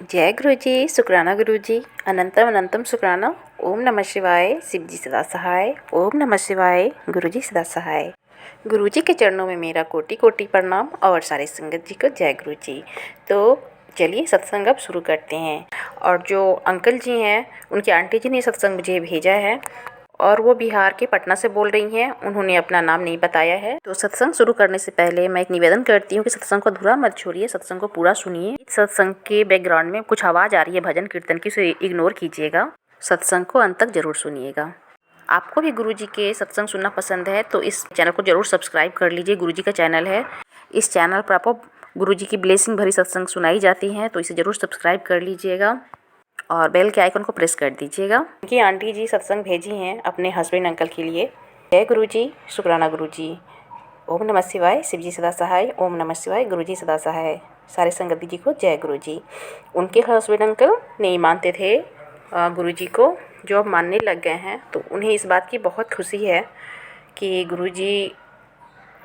जय गुरु जी, शुक्राना गुरु जी, अनंतम अनंतम शुक्राना। ओम नमः शिवाय, शिव जी सदा सहाय। ओम नमः शिवाय, गुरु जी सदा सहाय। गुरु जी के चरणों में मेरा कोटि कोटि प्रणाम और सारे संगत जी को जय गुरु जी। तो चलिए सत्संग अब शुरू करते हैं। और जो अंकल जी हैं, उनकी आंटी जी ने सत्संग मुझे भेजा है और वो बिहार के पटना से बोल रही हैं। उन्होंने अपना नाम नहीं बताया है। तो सत्संग शुरू करने से पहले मैं एक निवेदन करती हूँ कि सत्संग को अधूरा मत छोड़िए, सत्संग को पूरा सुनिए। सत्संग के बैकग्राउंड में कुछ आवाज़ आ रही है भजन कीर्तन की, उसे इग्नोर कीजिएगा। सत्संग को अंत तक जरूर सुनिएगा। आपको भी गुरु जी के सत्संग सुनना पसंद है तो इस चैनल को जरूर सब्सक्राइब कर लीजिए। गुरु जी का चैनल है। इस चैनल पर आपको गुरु जी की ब्लेसिंग भरी सत्संग सुनाई जाती हैं, तो इसे ज़रूर सब्सक्राइब कर लीजिएगा और बेल के आइकन को प्रेस कर दीजिएगा। उनकी आंटी जी सत्संग भेजी हैं अपने हस्बैंड अंकल के लिए। जय गुरु जी, शुक्राना गुरु जी। ओम नमः शिवाय, शिव जी सदा सहाय। ओम नमः शिवाय, गुरु जी सदा सहाय। सारे संगत जी को जय गुरु जी। उनके हस्बैंड अंकल नहीं मानते थे गुरु जी को, जो अब मानने लग गए हैं। तो उन्हें इस बात की बहुत खुशी है कि गुरु जी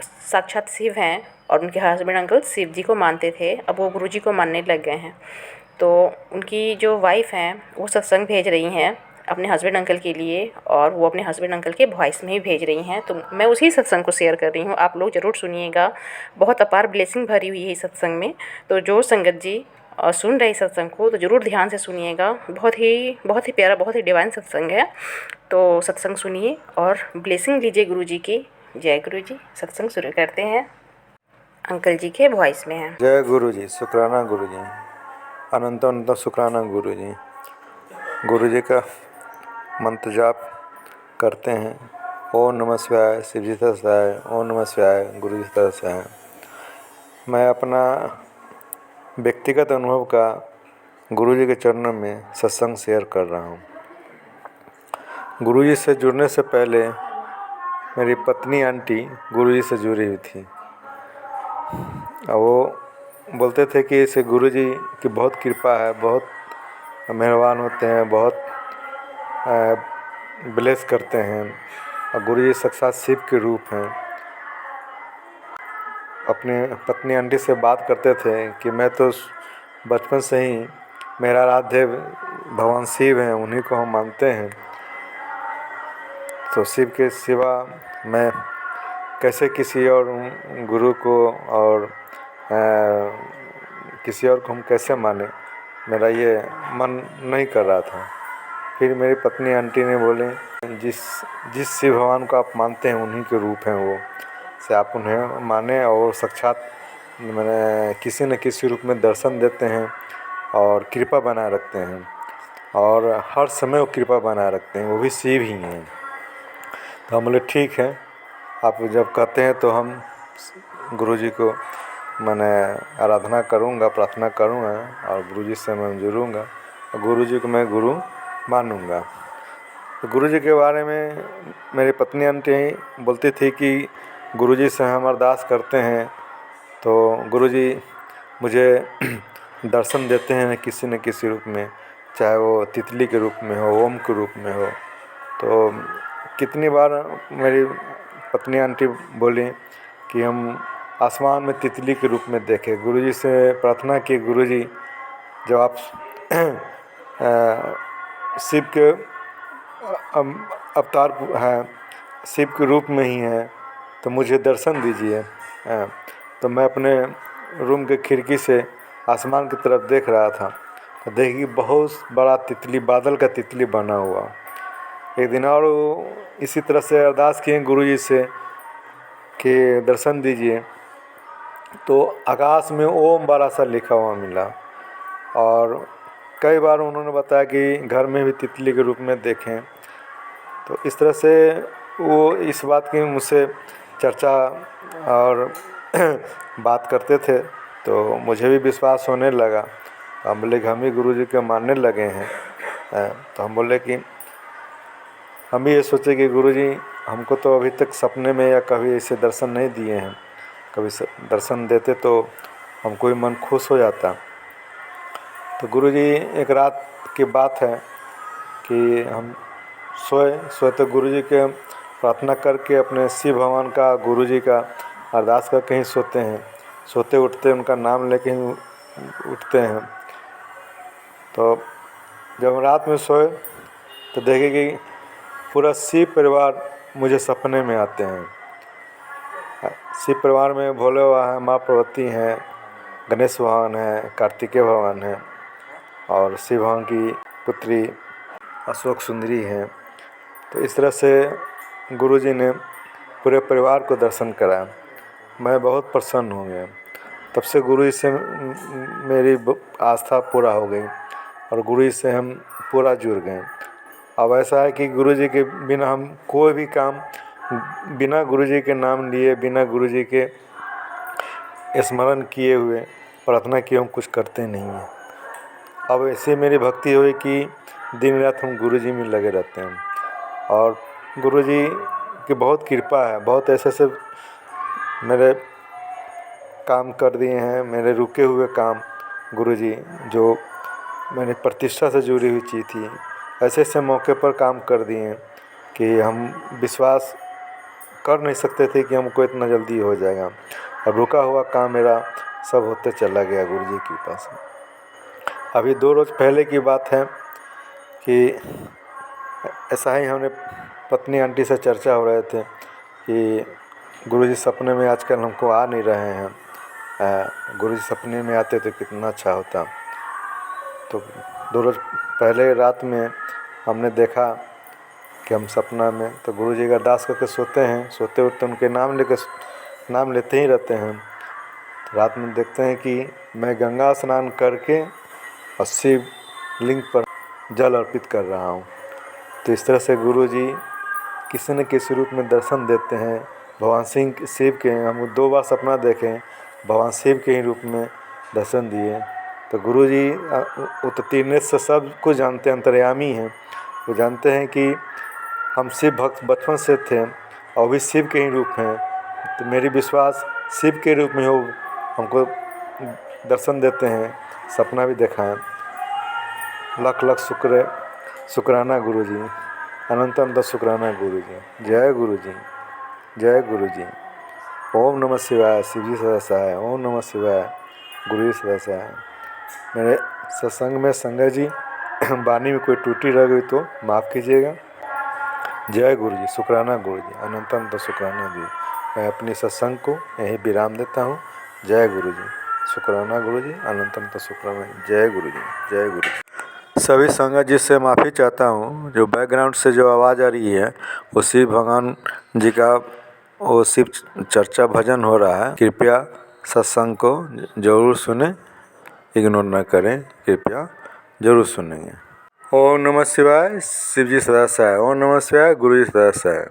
साक्षात शिव हैं और उनके हस्बैंड अंकल शिव जी को मानते थे, अब वो गुरु जी को मानने लग गए हैं। तो उनकी जो वाइफ हैं वो सत्संग भेज रही हैं अपने हस्बैंड अंकल के लिए, और वो अपने हस्बैंड अंकल के वॉइस में ही भेज रही हैं। तो मैं उसी सत्संग को शेयर कर रही हूँ, आप लोग ज़रूर सुनिएगा। बहुत अपार ब्लेसिंग भरी हुई है इस सत्संग में। तो जो संगत जी सुन रहे सत्संग को तो ज़रूर ध्यान से सुनिएगा। बहुत ही प्यारा, बहुत ही डिवाइन सत्संग है। तो सत्संग सुनिए और ब्लेसिंग लीजिए गुरु जी की। जय गुरु जी। सत्संग शुरू करते हैं, अंकल जी के वॉइस में है। जय गुरु जी, शुक्राना गुरु जी, अनंत अनंत शुक्राना गुरु जी। गुरु जी का मंत्र जाप करते हैं। ओम नमः शिवाय, शिव जी सदा सहाय। ओम नमः शिवाय, गुरु जी सदा सहाय। मैं अपना व्यक्तिगत अनुभव का गुरु जी के चरणों में सत्संग शेयर कर रहा हूँ। गुरु जी से जुड़ने से पहले मेरी पत्नी आंटी गुरु जी से जुड़ी हुई थी। वो बोलते थे कि इसे गुरु जी की बहुत कृपा है, बहुत मेहरबान होते हैं, बहुत ब्लेस करते हैं और गुरु जी साक्षात शिव के रूप हैं। अपने पत्नी आंटी से बात करते थे कि मैं तो बचपन से ही, मेरा आराध्य भगवान शिव हैं, उन्हीं को हम मानते हैं। तो शिव के सिवा मैं कैसे किसी और गुरु को और किसी और को हम कैसे माने, मेरा ये मन नहीं कर रहा था। फिर मेरी पत्नी आंटी ने बोले जिस जिस शिव भगवान को आप मानते हैं उन्हीं के रूप हैं वो, से आप उन्हें माने और साक्षात मैंने किसी न किसी रूप में दर्शन देते हैं और कृपा बनाए रखते हैं और हर समय वो कृपा बनाए रखते हैं, वो भी शिव ही हैं। तो हम बोले ठीक है, आप जब कहते हैं तो हम गुरु जी को मैंने आराधना करूँगा, प्रार्थना करूँगा और गुरु जी से मैं जुड़ूँगा और गुरु जी को मैं गुरु मानूँगा। तो गुरु जी के बारे में मेरी पत्नी आंटी बोलती थी कि गुरु जी से हम अरदास करते हैं तो गुरु जी मुझे दर्शन देते हैं किसी न किसी रूप में, चाहे वो तितली के रूप में हो, ओम के रूप में हो। तो कितनी बार मेरी पत्नी आंटी बोली कि हम आसमान में तितली के रूप में देखें। गुरु जी से प्रार्थना की, गुरु जी जब आप शिव के अवतार हैं, शिव के रूप में ही हैं, तो मुझे दर्शन दीजिए। तो मैं अपने रूम के खिड़की से आसमान की तरफ देख रहा था, तो देखिए बहुत बड़ा तितली, बादल का तितली बना हुआ। एक दिन और इसी तरह से अरदास किए गुरु जी से कि दर्शन दीजिए, तो आकाश में ओम बड़ा सा लिखा हुआ मिला। और कई बार उन्होंने बताया कि घर में भी तितली के रूप में देखें। तो इस तरह से वो इस बात की मुझसे चर्चा और बात करते थे, तो मुझे भी विश्वास होने लगा। हम बोले कि हम भी गुरु जी के मानने लगे हैं। तो हम बोले कि हम भी ये सोचे कि गुरु जी हमको तो अभी तक सपने में या कभी ऐसे दर्शन नहीं दिए हैं, कभी दर्शन देते तो हमको भी मन खुश हो जाता। तो गुरु जी एक रात की बात है कि हम सोए तो गुरु जी के प्रार्थना करके अपने शिव भगवान का, गुरु जी का अरदास करके ही सोते हैं। सोते उठते उनका नाम लेके ही उठते हैं। तो जब हम रात में सोए तो देखे कि पूरा शिव परिवार मुझे सपने में आते हैं। शिव परिवार में भोले बाबा हैं, माँ पार्वती हैं, गणेश भगवान हैं, कार्तिकेय भगवान हैं और शिव भगवान की पुत्री अशोक सुंदरी हैं। तो इस तरह से गुरुजी ने पूरे परिवार को दर्शन कराया। मैं बहुत प्रसन्न हो गया। तब से गुरुजी से मेरी आस्था पूरा हो गई और गुरुजी से हम पूरा जुड़ गए। अब ऐसा है कि गुरुजी के बिना हम कोई भी काम बिना गुरुजी के नाम लिए, बिना गुरुजी के स्मरण किए हुए, प्रार्थना किए हम कुछ करते नहीं हैं। अब ऐसे मेरी भक्ति हुई कि दिन रात हम गुरुजी में लगे रहते हैं और गुरुजी की बहुत कृपा है। बहुत ऐसे मेरे काम कर दिए हैं, मेरे रुके हुए काम गुरुजी, जो मैंने प्रतिष्ठा से जुड़ी हुई चीज़ थी, ऐसे मौके पर काम कर दिए हैं कि हम विश्वास कर नहीं सकते थे कि हमको इतना जल्दी हो जाएगा। और रुका हुआ काम मेरा सब होते चला गया गुरुजी की कृपा से। अभी 2 रोज़ पहले की बात है कि ऐसा ही हमने पत्नी आंटी से चर्चा हो रहे थे कि गुरुजी सपने में आजकल हमको आ नहीं रहे हैं। गुरुजी सपने में आते तो कितना अच्छा होता। तो 2 रोज़ पहले रात में हमने देखा कि हम सपना में तो गुरुजी का अरदास करके सोते हैं, सोते उठते उनके नाम लेते ही रहते हैं। तो रात में देखते हैं कि मैं गंगा स्नान करके और शिव लिंग पर जल अर्पित कर रहा हूँ। तो इस तरह से गुरुजी किसी न किसी रूप में दर्शन देते हैं। भगवान शिव के हम 2 बार सपना देखे, भगवान शिव के ही रूप में दर्शन दिए। तो गुरुजी वो तो तीन नेत्र से सब कुछ जानते हैं, अंतर्यामी हैं। वो जानते हैं कि हम शिव भक्त बचपन से थे और भी शिव के ही रूप हैं। तो मेरी विश्वास शिव के रूप में हो हमको दर्शन देते हैं, सपना भी देखा है। लख लख शुक्राना गुरुजी, अनंत अनंत शुक्राना गुरुजी। जय गुरुजी, जय गुरुजी। ओम नमः शिवाय, शिवजी सदा सहाय। ओम नमः शिवाय, गुरुजी सदा सहाय। मेरे सत्संग में संगत जी वाणी में कोई त्रुटि रह गई तो माफ़ कीजिएगा। जय गुरुजी, शुक्राना गुरुजी, अनंत अनंत शुक्राना जी। मैं अपनी सत्संग को यहीं विराम देता हूँ। जय गुरुजी, शुक्राना गुरुजी, अनंत अनंत शुक्राना। जय गुरुजी, जय गुरुजी। सभी संगत जी से माफ़ी चाहता हूँ। जो बैकग्राउंड से जो आवाज़ आ रही है वो शिव भगवान जी का वो शिव चर्चा भजन हो रहा है। कृपया सत्संग को जरूर सुने, इग्नोर न करें, कृपया जरूर सुनेंगे। ओम नमः शिवाय, शिवजी सदा सहाय। ओम नमः शिवाय, गुरुजी सदा सहाय।